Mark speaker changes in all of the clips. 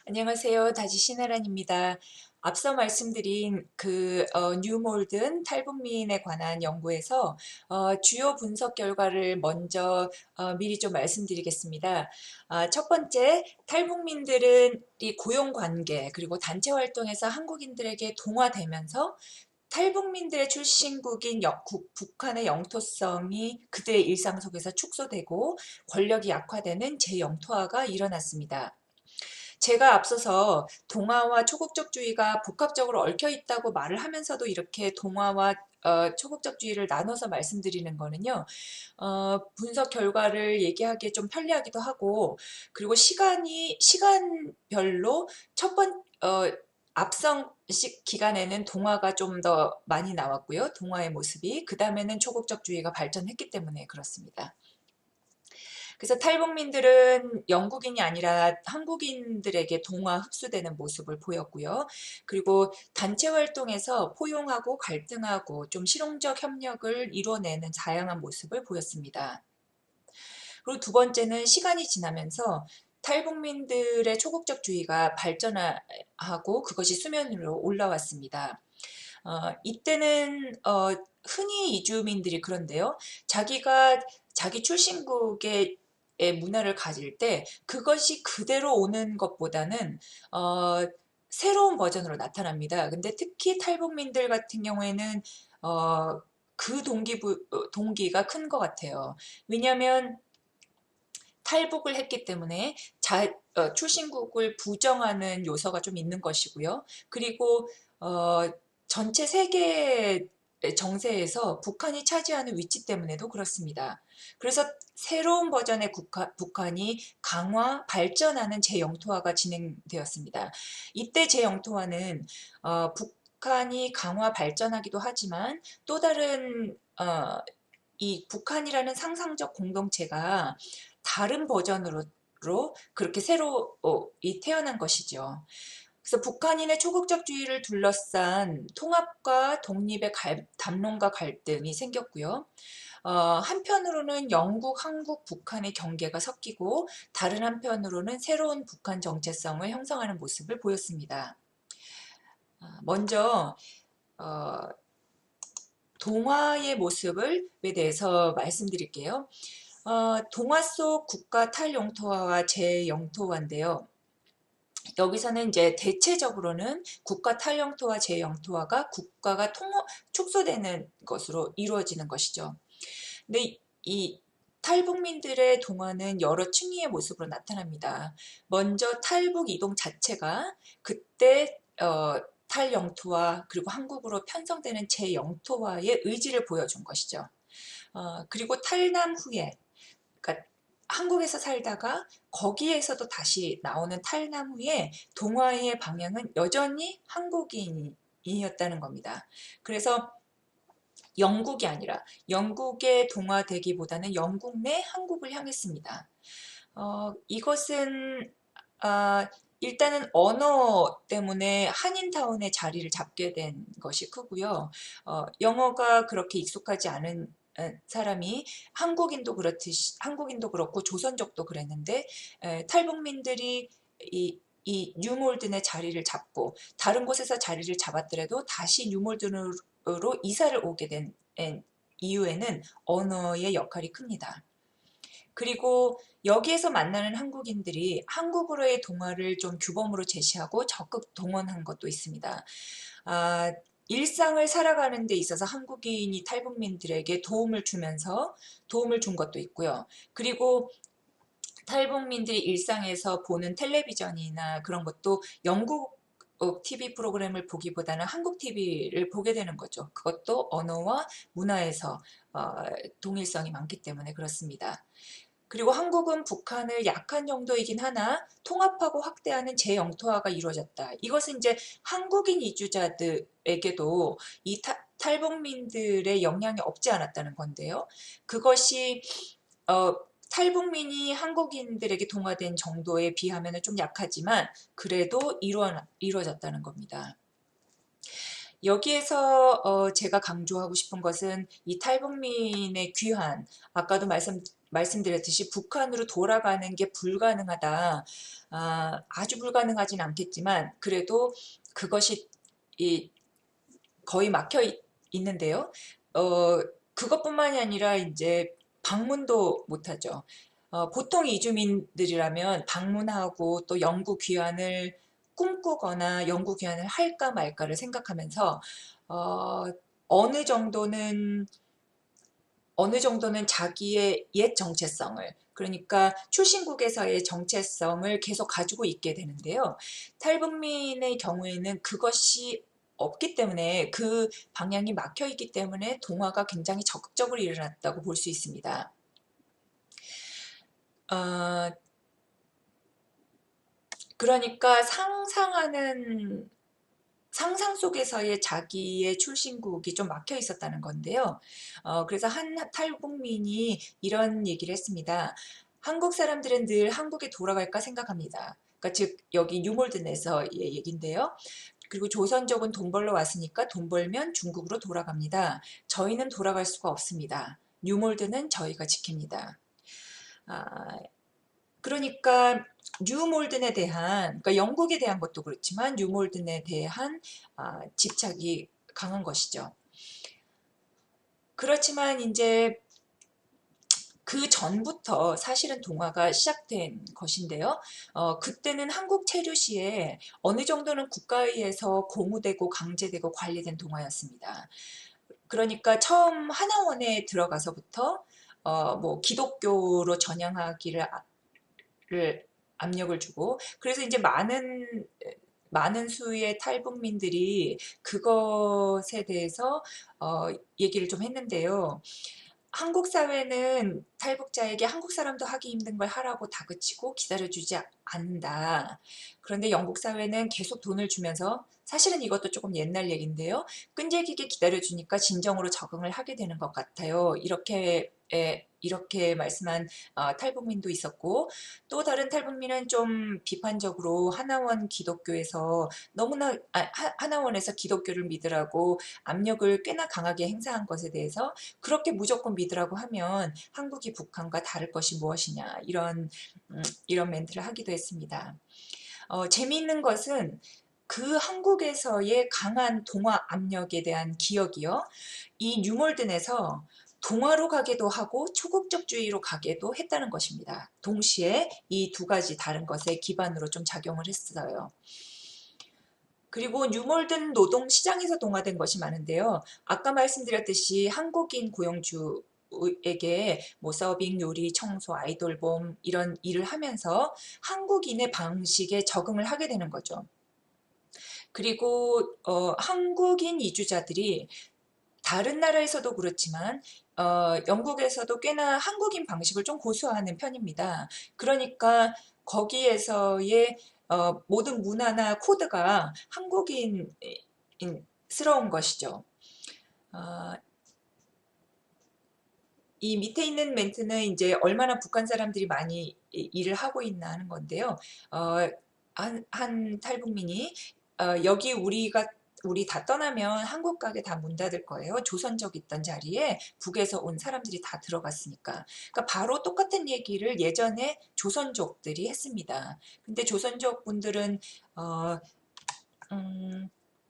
Speaker 1: 안녕하세요. 다시 신혜란입니다. 앞서 말씀드린 뉴몰든 탈북민에 관한 연구에서 주요 분석 결과를 먼저 미리 좀 말씀드리겠습니다. 첫 번째, 탈북민들은 이 고용관계 그리고 단체 활동에서 한국인들에게 동화되면서 탈북민들의 출신국인 북한의 영토성이 그들의 일상 속에서 축소되고 권력이 약화되는 재영토화가 일어났습니다. 제가 앞서서 동아와 초국적주의가 복합적으로 얽혀 있다고 말을 하면서도 이렇게 동아와 초국적주의를 나눠서 말씀드리는 거는요, 분석 결과를 얘기하기에 좀 편리하기도 하고, 그리고 시간별로 앞선 기간에는 동아가 좀 더 많이 나왔고요. 동아의 모습이. 그 다음에는 초국적주의가 발전했기 때문에 그렇습니다. 그래서 탈북민들은 영국인이 아니라 한국인들에게 동화 흡수되는 모습을 보였고요. 그리고 단체 활동에서 포용하고 갈등하고 좀 실용적 협력을 이뤄내는 다양한 모습을 보였습니다. 그리고 두 번째는 시간이 지나면서 탈북민들의 초국적주의가 발전하고 그것이 수면 위로 올라왔습니다. 이때는 흔히 이주민들이 그런데요. 자기 출신국의 문화를 가질 때 그것이 그대로 오는 것보다는 새로운 버전으로 나타납니다. 근데 특히 탈북민들 같은 경우에는 그 동기가 큰 것 같아요. 왜냐하면 탈북을 했기 때문에 출신국을 부정하는 요소가 좀 있는 것이고요. 그리고 전체 세계 정세에서 북한이 차지하는 위치 때문에도 그렇습니다. 그래서 새로운 버전의 북한이 강화, 발전하는 재영토화가 진행되었습니다. 이때 재영토화는 북한이 강화, 발전하기도 하지만 또 다른 이 북한이라는 상상적 공동체가 다른 버전으로 그렇게 새로 태어난 것이죠. 그래서 북한인의 초국적주의를 둘러싼 통합과 독립의 담론과 갈등이 생겼고요. 한편으로는 영국, 한국, 북한의 경계가 섞이고 다른 한편으로는 새로운 북한 정체성을 형성하는 모습을 보였습니다. 먼저 동화의 모습에 대해서 말씀드릴게요. 동화 속 국가 탈영토화와 재영토화인데요. 여기서는 이제 대체적으로는 국가 탈영토화, 재영토화가 국가가 축소되는 것으로 이루어지는 것이죠. 근데 이 탈북민들의 동화는 여러 층위의 모습으로 나타납니다. 먼저 탈북 이동 자체가 그때 탈영토화 그리고 한국으로 편성되는 재영토화의 의지를 보여준 것이죠. 그리고 탈남 후에, 그러니까 한국에서 살다가 거기에서도 다시 나오는 탈남 후에 동화의 방향은 여전히 한국인이었다는 겁니다. 그래서 영국이 아니라 영국의 동화되기보다는 영국 내 한국을 향했습니다. 이것은 일단은 언어 때문에 한인타운의 자리를 잡게 된 것이 크고요. 영어가 그렇게 익숙하지 않은 사람이 한국인도 그렇고 조선족도 그랬는데 탈북민들이 이 뉴몰든의 자리를 잡고 다른 곳에서 자리를 잡았더라도 다시 뉴몰든으로 이사를 오게 된 이유에는 언어의 역할이 큽니다. 그리고 여기에서 만나는 한국인들이 한국으로의 동화를 좀 규범으로 제시하고 적극 동원한 것도 있습니다. 일상을 살아가는 데 있어서 한국인이 탈북민들에게 도움을 준 것도 있고요. 그리고 탈북민들이 일상에서 보는 텔레비전이나 그런 것도 영국 TV 프로그램을 보기보다는 한국 TV를 보게 되는 거죠. 그것도 언어와 문화에서 동일성이 많기 때문에 그렇습니다. 그리고 한국은 북한을 약한 정도이긴 하나 통합하고 확대하는 재영토화가 이루어졌다. 이것은 이제 한국인 이주자들에게도 이 탈북민들의 영향이 없지 않았다는 건데요. 그것이 탈북민이 한국인들에게 동화된 정도에 비하면 좀 약하지만 그래도 이루어졌다는 겁니다. 여기에서 제가 강조하고 싶은 것은 이 탈북민의 귀환, 아까도 말씀드렸듯이 북한으로 돌아가는 게 불가능하다. 아주 불가능하진 않겠지만 그래도 그것이 거의 막혀 있는데요. 그것뿐만이 아니라 이제 방문도 못하죠. 보통 이주민들이라면 방문하고 또 영구 귀환을 꿈꾸거나 영구 귀환을 할까 말까를 생각하면서 어, 어느 정도는 자기의 옛 정체성을, 그러니까 출신국에서의 정체성을 계속 가지고 있게 되는데요. 탈북민의 경우에는 그것이 없기 때문에, 그 방향이 막혀 있기 때문에 동화가 굉장히 적극적으로 일어났다고 볼 수 있습니다. 그러니까 상상 속에서의 자기의 출신국이 좀 막혀 있었다는 건데요. 그래서 한 탈북민이 이런 얘기를 했습니다. 한국 사람들은 늘 한국에 돌아갈까 생각합니다. 그러니까 즉 여기 뉴몰든에서의 얘기인데요. 그리고 조선족은 돈 벌러 왔으니까 돈 벌면 중국으로 돌아갑니다. 저희는 돌아갈 수가 없습니다. 뉴몰드는 저희가 지킵니다. 그러니까 뉴몰든에 대한, 그러니까 영국에 대한 것도 그렇지만 뉴몰든에 대한 집착이 강한 것이죠. 그렇지만 이제 그 전부터 사실은 동화가 시작된 것인데요. 그때는 한국 체류 시에 어느 정도는 국가에서 고무되고 강제되고 관리된 동화였습니다. 그러니까 처음 하나원에 들어가서부터 뭐 기독교로 전향하기를 압력을 주고, 그래서 이제 많은 수의 탈북민들이 그것에 대해서 얘기를 좀 했는데요. 한국 사회는 탈북자에게 한국 사람도 하기 힘든 걸 하라고 다그치고 기다려주지 않는다. 그런데 영국 사회는 계속 돈을 주면서, 사실은 이것도 조금 옛날 얘기인데요. 끈질기게 기다려주니까 진정으로 적응을 하게 되는 것 같아요. 이렇게 말씀한 탈북민도 있었고, 또 다른 탈북민은 좀 비판적으로 하나원 기독교에서 너무나 하나원에서 기독교를 믿으라고 압력을 꽤나 강하게 행사한 것에 대해서, 그렇게 무조건 믿으라고 하면 한국이 북한과 다를 것이 무엇이냐, 이런 멘트를 하기도 했습니다. 재미있는 것은 그 한국에서의 강한 동화 압력에 대한 기억이요, 이 뉴몰든에서 동화로 가기도 하고 초국적주의로 가기도 했다는 것입니다. 동시에 이 두 가지 다른 것에 기반으로 좀 작용을 했어요. 그리고 뉴몰든 노동시장에서 동화된 것이 많은데요. 아까 말씀드렸듯이 한국인 고용주에게 뭐 서빙, 요리, 청소, 아이돌봄 이런 일을 하면서 한국인의 방식에 적응을 하게 되는 거죠. 그리고 한국인 이주자들이 다른 나라에서도 그렇지만 영국에서도 꽤나 한국인 방식을 좀 고수하는 편입니다. 그러니까 거기에서의 모든 문화나 코드가 한국인스러운 것이죠. 이 밑에 있는 멘트는 이제 얼마나 북한 사람들이 많이 일을 하고 있나 하는 건데요. 한 탈북민이 여기 우리 다 떠나면 한국 가게 다 문 닫을 거예요. 조선족 있던 자리에 북에서 온 사람들이 다 들어갔으니까. 그러니까 바로 똑같은 얘기를 예전에 조선족들이 했습니다. 근데 조선족 분들은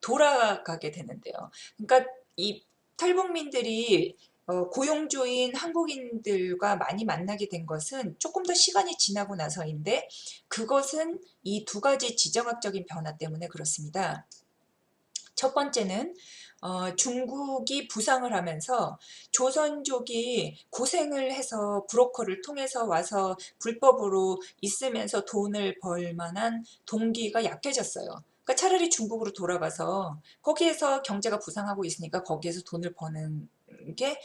Speaker 1: 돌아가게 되는데요. 그러니까 이 탈북민들이 고용주인 한국인들과 많이 만나게 된 것은 조금 더 시간이 지나고 나서인데, 그것은 이 두 가지 지정학적인 변화 때문에 그렇습니다. 첫 번째는 중국이 부상을 하면서 조선족이 고생을 해서 브로커를 통해서 와서 불법으로 있으면서 돈을 벌 만한 동기가 약해졌어요. 그러니까 차라리 중국으로 돌아가서 거기에서 경제가 부상하고 있으니까 거기에서 돈을 버는 게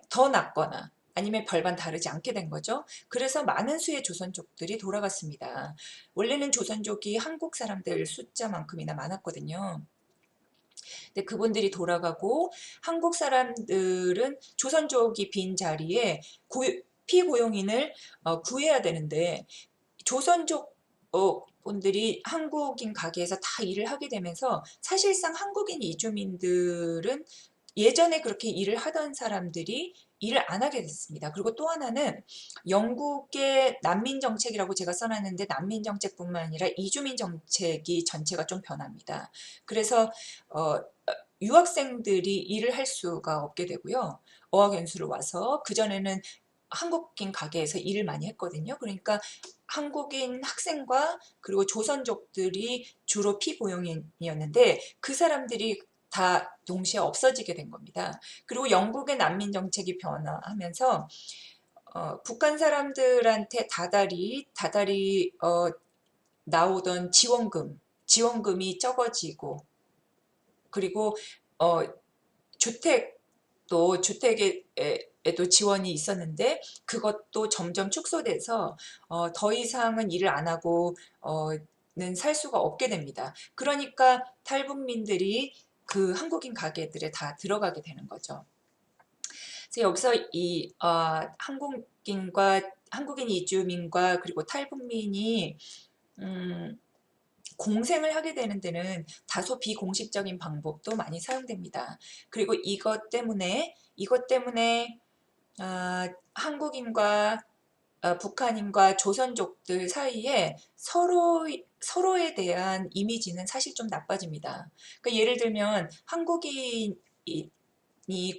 Speaker 1: 더 낫거나 아니면 별반 다르지 않게 된 거죠. 그래서 많은 수의 조선족들이 돌아갔습니다. 원래는 조선족이 한국 사람들 숫자만큼이나 많았거든요. 근데 그분들이 돌아가고 한국 사람들은 조선족이 빈 자리에 피고용인을 구해야 되는데, 조선족 분들이 한국인 가게에서 다 일을 하게 되면서 사실상 한국인 이주민들은 예전에 그렇게 일을 하던 사람들이 일을 안 하게 됐습니다. 그리고 또 하나는 영국의 난민 정책이라고 제가 써놨는데 난민 정책뿐만 아니라 이주민 정책이 전체가 좀 변합니다. 그래서 유학생들이 일을 할 수가 없게 되고요. 어학연수를 와서 그전에는 한국인 가게에서 일을 많이 했거든요. 그러니까 한국인 학생과 그리고 조선족들이 주로 피고용이었는데 그 사람들이 다 동시에 없어지게 된 겁니다. 그리고 영국의 난민 정책이 변화하면서 북한 사람들한테 다달이 나오던 지원금이 적어지고 그리고 어, 주택에도 지원이 있었는데 그것도 점점 축소돼서 더 이상은 일을 안 하고 는 살 수가 없게 됩니다. 그러니까 탈북민들이 그 한국인 가게들에 다 들어가게 되는 거죠. 그래서 여기서 이 한국인 이주민과 그리고 탈북민이 공생을 하게 되는 데는 다소 비공식적인 방법도 많이 사용됩니다. 그리고 이것 때문에 한국인과 북한인과 조선족들 사이에 서로에 대한 이미지는 사실 좀 나빠집니다. 그러니까 예를 들면 한국인이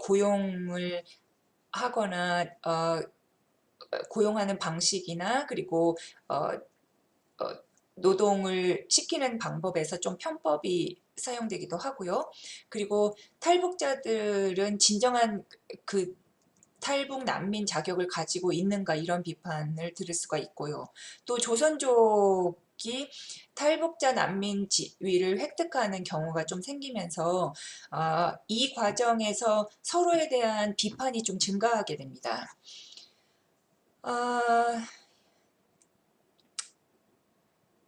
Speaker 1: 고용을 하거나 고용하는 방식이나 그리고 노동을 시키는 방법에서 좀 편법이 사용되기도 하고요. 그리고 탈북자들은 진정한 그 탈북 난민 자격을 가지고 있는가 이런 비판을 들을 수가 있고요. 또 조선족이 탈북자 난민 지위를 획득하는 경우가 좀 생기면서 이 과정에서 서로에 대한 비판이 좀 증가하게 됩니다.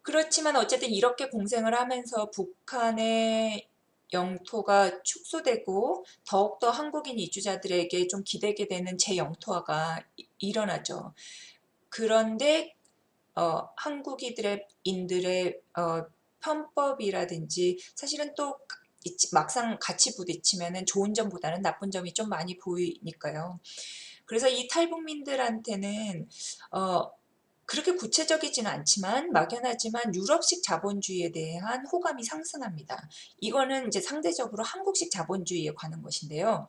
Speaker 1: 그렇지만 어쨌든 이렇게 공생을 하면서 북한의 영토가 축소되고 더욱더 한국인 이주자들에게 좀 기대게 되는 재영토화가 일어나죠. 그런데 한국인들의 편법이라든지 사실은 또 막상 같이 부딪히면 좋은 점보다는 나쁜 점이 좀 많이 보이니까요. 그래서 이 탈북민들한테는 그렇게 구체적이지는 않지만 막연하지만 유럽식 자본주의에 대한 호감이 상승합니다. 이거는 이제 상대적으로 한국식 자본주의에 관한 것인데요.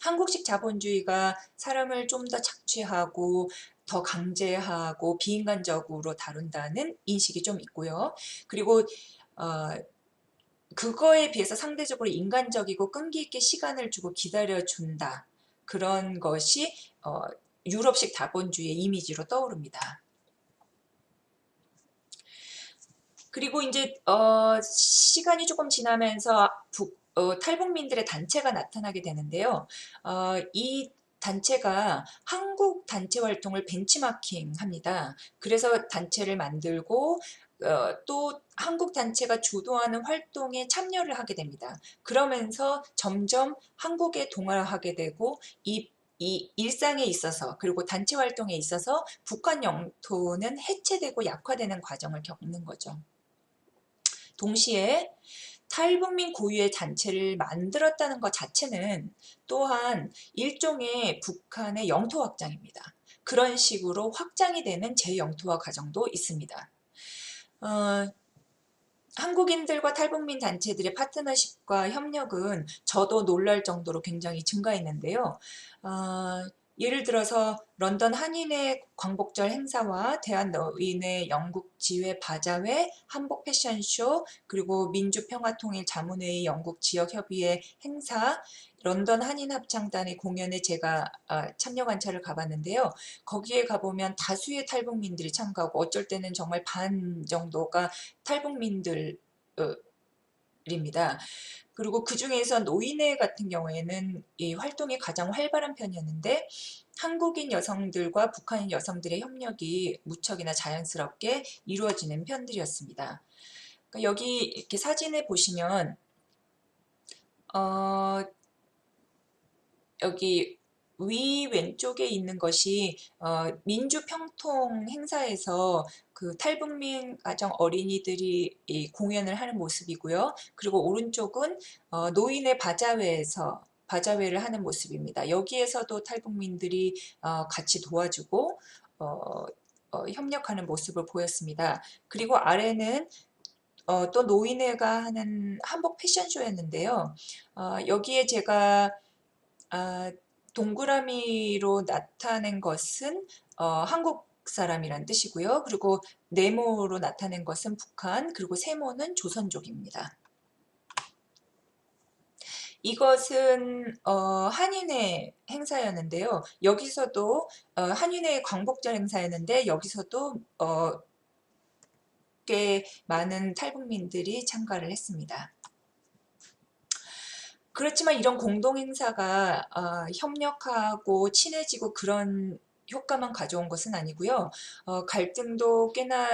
Speaker 1: 한국식 자본주의가 사람을 좀 더 착취하고 더 강제하고 비인간적으로 다룬다는 인식이 좀 있고요. 그리고 그거에 비해서 상대적으로 인간적이고 끈기 있게 시간을 주고 기다려준다. 그런 것이 유럽식 자본주의의 이미지로 떠오릅니다. 그리고 이제 시간이 조금 지나면서 탈북민들의 단체가 나타나게 되는데요. 이 단체가 한국 단체 활동을 벤치마킹합니다. 그래서 단체를 만들고 또 한국 단체가 주도하는 활동에 참여를 하게 됩니다. 그러면서 점점 한국에 동화하게 되고 이 일상에 있어서 그리고 단체 활동에 있어서 북한 영토는 해체되고 약화되는 과정을 겪는 거죠. 동시에 탈북민 고유의 단체를 만들었다는 것 자체는 또한 일종의 북한의 영토 확장입니다. 그런 식으로 확장이 되는 재영토화 과정도 있습니다. 한국인들과 탈북민 단체들의 파트너십과 협력은 저도 놀랄 정도로 굉장히 증가했는데요. 예를 들어서 런던 한인의 광복절 행사와 대한노인의 영국 지회 바자회, 한복 패션쇼, 그리고 민주평화통일 자문회의 영국 지역협의회 행사, 런던 한인합창단의 공연에 제가 참여 관찰을 가봤는데요. 거기에 가보면 다수의 탈북민들이 참가하고 어쩔 때는 정말 반 정도가 탈북민들입니다. 그리고 그 중에서 노인회 같은 경우에는 이 활동이 가장 활발한 편이었는데 한국인 여성들과 북한인 여성들의 협력이 무척이나 자연스럽게 이루어지는 편들이었습니다. 그러니까 여기 이렇게 사진에 보시면 여기 위 왼쪽에 있는 것이 민주평통 행사에서 그 탈북민 가정 어린이들이 이 공연을 하는 모습이고요. 그리고 오른쪽은 노인의 바자회를 하는 모습입니다. 여기에서도 탈북민들이 같이 도와주고 협력하는 모습을 보였습니다. 그리고 아래는 또 노인회가 하는 한복 패션쇼였는데요. 여기에 제가 동그라미로 나타낸 것은 한국 사람이란 뜻이고요. 그리고 네모로 나타낸 것은 북한, 그리고 세모는 조선족입니다. 이것은 한인회 행사였는데요. 여기서도 한인회 광복절 행사였는데 여기서도 꽤 많은 탈북민들이 참가를 했습니다. 그렇지만 이런 공동행사가 협력하고 친해지고 그런 효과만 가져온 것은 아니고요. 갈등도 꽤나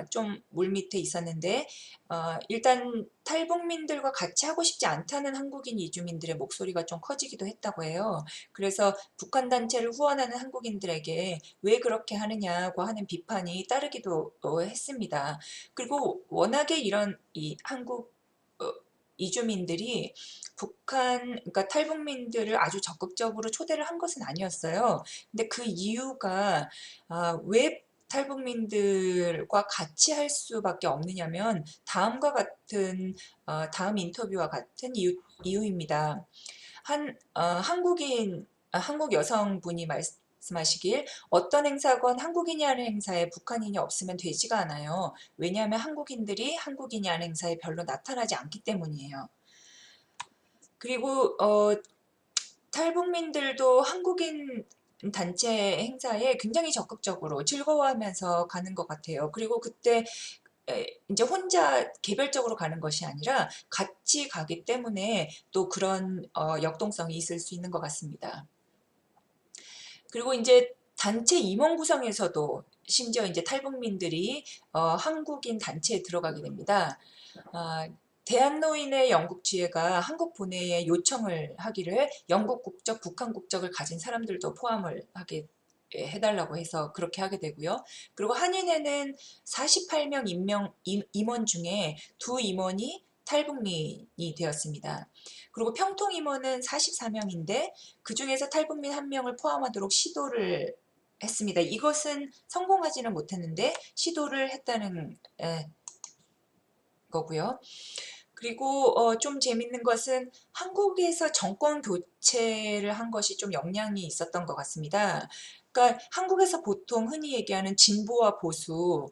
Speaker 1: 좀 물밑에 있었는데 일단 탈북민들과 같이 하고 싶지 않다는 한국인 이주민들의 목소리가 좀 커지기도 했다고 해요. 그래서 북한 단체를 후원하는 한국인들에게 왜 그렇게 하느냐고 하는 비판이 따르기도 했습니다. 그리고 워낙에 이런 이 한국 이주민들이 그러니까 탈북민들을 아주 적극적으로 초대를 한 것은 아니었어요. 근데 그 이유가 왜 탈북민들과 같이 할 수밖에 없느냐면 다음과 같은 다음 인터뷰와 같은 이유입니다. 한국 여성분이 말씀하시길 어떤 행사건 한국인이 하는 행사에 북한인이 없으면 되지가 않아요. 왜냐하면 한국인들이 한국인이 하는 행사에 별로 나타나지 않기 때문이에요. 그리고 탈북민들도 한국인 단체 행사에 굉장히 적극적으로 즐거워하면서 가는 것 같아요. 그리고 그때 이제 혼자 개별적으로 가는 것이 아니라 같이 가기 때문에 또 그런 역동성이 있을 수 있는 것 같습니다. 그리고 이제 단체 임원 구성에서도 심지어 이제 탈북민들이 한국인 단체에 들어가게 됩니다. 대한노인의 영국 지회가 한국 본회에 요청을 하기를 영국 국적, 북한 국적을 가진 사람들도 포함을 하게 해달라고 해서 그렇게 하게 되고요. 그리고 한인회는 48명 임원 중에 2임원이 탈북민이 되었습니다. 그리고 평통임원은 44명인데 그 중에서 탈북민 1명을 포함하도록 시도를 했습니다. 이것은 성공하지는 못했는데 시도를 했다는 거고요. 그리고 좀 재밌는 것은 한국에서 정권 교체를 한 것이 좀 영향이 있었던 것 같습니다. 그러니까 한국에서 보통 흔히 얘기하는 진보와 보수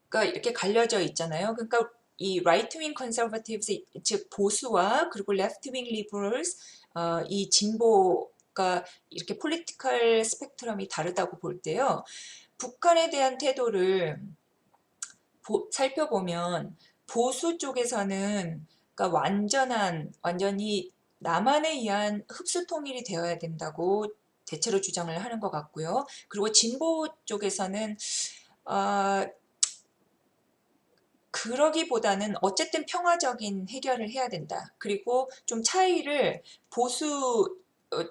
Speaker 1: 가 이렇게 갈려져 있잖아요. 그러니까 이 right wing conservatives 즉 보수와 그리고 left wing liberals 이 진보가 이렇게 political 스펙트럼이 다르다고 볼 때요. 북한에 대한 태도를 살펴보면 보수 쪽에서는 그러니까 완전히 남한에 의한 흡수 통일이 되어야 된다고 대체로 주장을 하는 것 같고요. 그리고 진보 쪽에서는 그러기보다는 어쨌든 평화적인 해결을 해야 된다. 그리고 좀 차이를 보수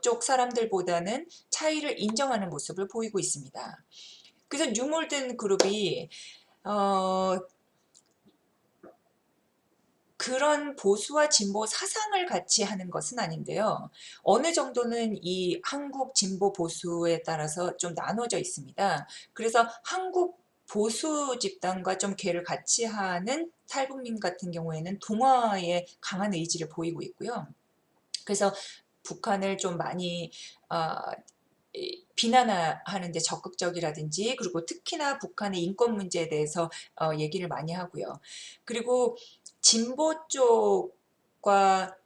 Speaker 1: 쪽 사람들보다는 차이를 인정하는 모습을 보이고 있습니다. 그래서 뉴몰든 그룹이 그런 보수와 진보 사상을 같이 하는 것은 아닌데요. 어느 정도는 이 한국 진보 보수에 따라서 좀 나눠져 있습니다. 그래서 한국 보수 집단과 좀 궤를 같이 하는 탈북민 같은 경우에는 동화에 강한 의지를 보이고 있고요. 그래서 북한을 좀 많이 비난하는 데 적극적이라든지 그리고 특히나 북한의 인권 문제에 대해서 얘기를 많이 하고요. 그리고 진보 쪽과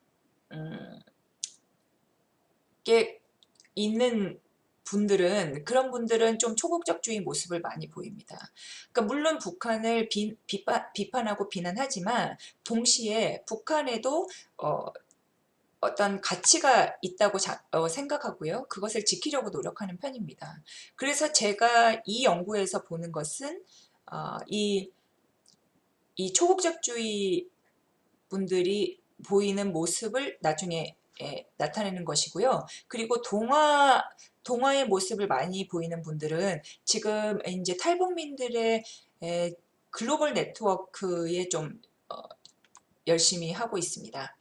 Speaker 1: 게 있는 그런 분들은 좀 초국적주의 모습을 많이 보입니다. 그러니까 물론 북한을 비판하고 비난하지만 동시에 북한에도 어떤 가치가 있다고 생각하고요. 그것을 지키려고 노력하는 편입니다. 그래서 제가 이 연구에서 보는 것은 이 초국적주의 분들이 보이는 모습을 나중에 나타내는 것이고요. 그리고 동화의 모습을 많이 보이는 분들은 지금 이제 탈북민들의 글로벌 네트워크에 좀 열심히 하고 있습니다.